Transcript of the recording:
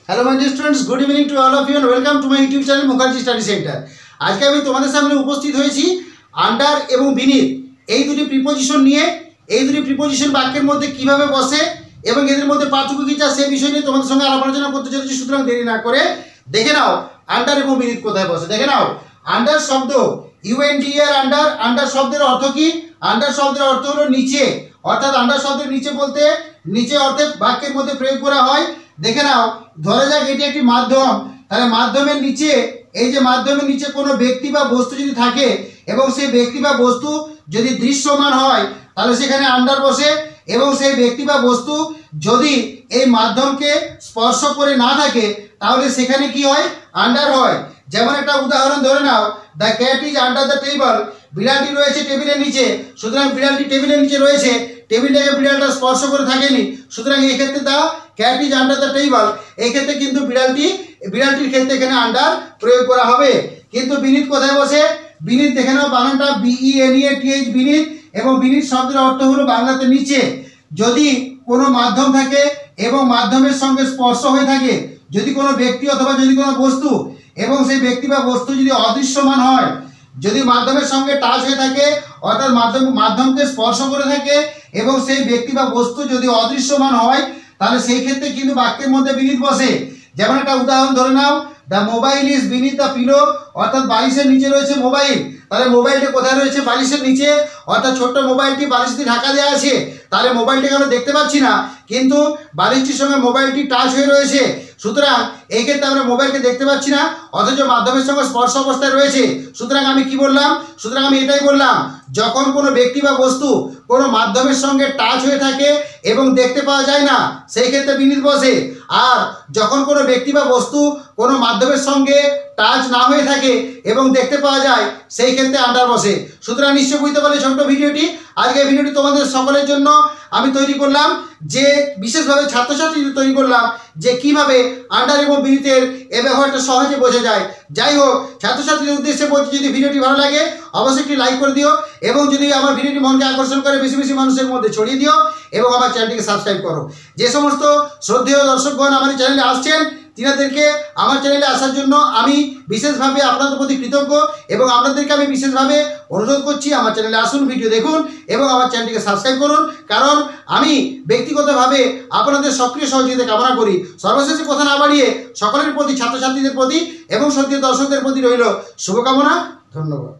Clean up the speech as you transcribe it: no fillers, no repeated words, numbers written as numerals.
Hello my dear students, good evening to all of you and welcome to my YouTube channel Mukherjee study centre. আজকে আমি তোমাদের সামনে উপস্থিত হয়েছি আন্ডার এবং বিনিথ এই দুটি প্রিপোজিশন নিয়ে। এই দুটি প্রিপোজিশন বাক্যের মধ্যে কিভাবে বসে এবং এদের মধ্যে পার্থক্য কি সেই বিষয় নিয়ে তোমাদের সঙ্গে আলাপ আলোচনা করতে চলেছি। সুতরাং দেরি না করে দেখে নাও আন্ডার এবং বিনিথ কোথায় বসে। দেখে নাও আন্ডার শব্দ ইউএনডিআর আন্ডার। আন্ডার শব্দের অর্থ কি? আন্ডার শব্দের অর্থ হলো নিচে, অর্থাৎ আন্ডার শব্দের নিচে বলতে নিচে অর্থে বাক্যের মধ্যে প্রয়োগ করা হয়। দেখে নাও, ধরা যাক এটি একটি মাধ্যম, তাহলে মাধ্যমের নিচে, এই যে মাধ্যমের নিচে কোনো ব্যক্তি বা বস্তু যদি থাকে এবং সেই ব্যক্তি বা বস্তু যদি দৃশ্যমান হয় তাহলে সেখানে আন্ডার বসে, এবং সেই ব্যক্তি বা বস্তু যদি এই মাধ্যমকে স্পর্শ করে না থাকে তাহলে সেখানে কি হয়? আন্ডার হয়। যেমন একটা উদাহরণ ধরে নাও, the cat is under the table. বিড়ালটি রয়েছে টেবিলের নিচে, সুতরাং বিড়ালটি টেবিলের নিচে রয়েছে, টেবিলটাকে বিড়ালটা স্পর্শ করে থাকেনি, সুতরাং এই ক্ষেত্রে the cat is under the table, এই ক্ষেত্রে কিন্তু বিড়ালটির ক্ষেত্রে এখানে আন্ডার প্রয়োগ করা হবে। কিন্তু বিনিথ কোথায় বসে? বিনিথ দেখে নাও, বানানটা BENEATH, বিনিথ, এবং বিনিথ শব্দের অর্থ হলো বাংলাতে নিচে। যদি কোনো মাধ্যম থাকে এবং মাধ্যমের সঙ্গে স্পর্শ হয়ে থাকে, যদি কোনো ব্যক্তি অথবা যদি কোনো বস্তু এবং সেই ব্যক্তি বা বস্তু যদি অদৃশ্যমান হয়, যদি মাধ্যমের সঙ্গে টাচ হয়ে থাকে অর্থাৎ মাধ্যমকে স্পর্শ করে থাকে এবং সেই ব্যক্তি বা বস্তু যদি অদৃশ্যমান হয় তাহলে সেই ক্ষেত্রে কিন্তু বাক্যের মধ্যে বিনিথ বসে। যেমন একটা উদাহরণ ধরে নাও, the mobile is beneath the pillow, অর্থাৎ বালিশের নিচে রয়েছে মোবাইল। তাহলে মোবাইলটি কোথায় রয়েছে? বালিশের নিচে, অর্থাৎ ছোট্ট মোবাইলটি বালিশ দিয়ে ঢাকা দেওয়া আছে, তাহলে মোবাইলটিকে আমরা দেখতে পাচ্ছি না, কিন্তু বালিশটির সঙ্গে মোবাইলটি টাচ হয়ে রয়েছে, সুতরাং এই ক্ষেত্রে আমরা মোবাইলকে দেখতে পাচ্ছি না অথচ মাধ্যমের সঙ্গে স্পর্শ অবস্থায় রয়েছে। সুতরাং আমি কি বললাম? সুতরাং আমি এটাই বললাম, যখন কোনো ব্যক্তি বা বস্তু কোনো মাধ্যমের সঙ্গে টাচ হয়ে থাকে এবং দেখতে পাওয়া যায় না সেই ক্ষেত্রে বিনিথ বসে। আর যখন কোনো ব্যক্তি বা বস্তু কোনো মাধ্যমের সঙ্গে টাচ না হয়ে থাকে এবং দেখতে পাওয়া যায় সেই ক্ষেত্রে আন্ডার বসে। সুতরাং নিশ্চয় বুঝতে পারলে ছোট্ট ভিডিওটি। আজকে এই ভিডিওটি তোমাদের সকলের জন্য আমি তৈরি করলাম, যে বিশেষভাবে ছাত্রছাত্রীদের তৈরি করলাম যে কিভাবে আন্ডার এবং বিনিথের এ ব্যবহারটা সহজে বোঝা যায়। যাই হোক, ছাত্রছাত্রীদের উদ্দেশ্যে বলছি, যদি ভিডিওটি ভালো লাগে অবশ্যই একটি লাইক করে দিও, এবং যদি আমার ভিডিওটি মনকে আকর্ষণ করে বেশি বেশি মানুষের মধ্যে ছড়িয়ে দিও, এবং আমার চ্যানেলটিকে সাবস্ক্রাইব করো। যে সমস্ত শ্রদ্ধেয় দর্শকগণ আমার চ্যানেলে আসছেন তিনাদেরকে আমার চ্যানেলে আসার জন্য আমি বিশেষভাবে আপনাদের প্রতি কৃতজ্ঞ, এবং আপনাদেরকে আমি বিশেষভাবে অনুরোধ করছি আমার চ্যানেলে আসুন, ভিডিও দেখুন এবং আমার চ্যানেলটিকে সাবস্ক্রাইব করুন, কারণ আমি ব্যক্তিগতভাবে আপনাদের সক্রিয় সহযোগিতা কামনা করি। সর্বশেষে কথা না বাড়িয়ে সকলের প্রতি, ছাত্রছাত্রীদের প্রতি এবং শ্রদ্ধেয় দর্শকদের প্রতি রইল শুভকামনা। ধন্যবাদ।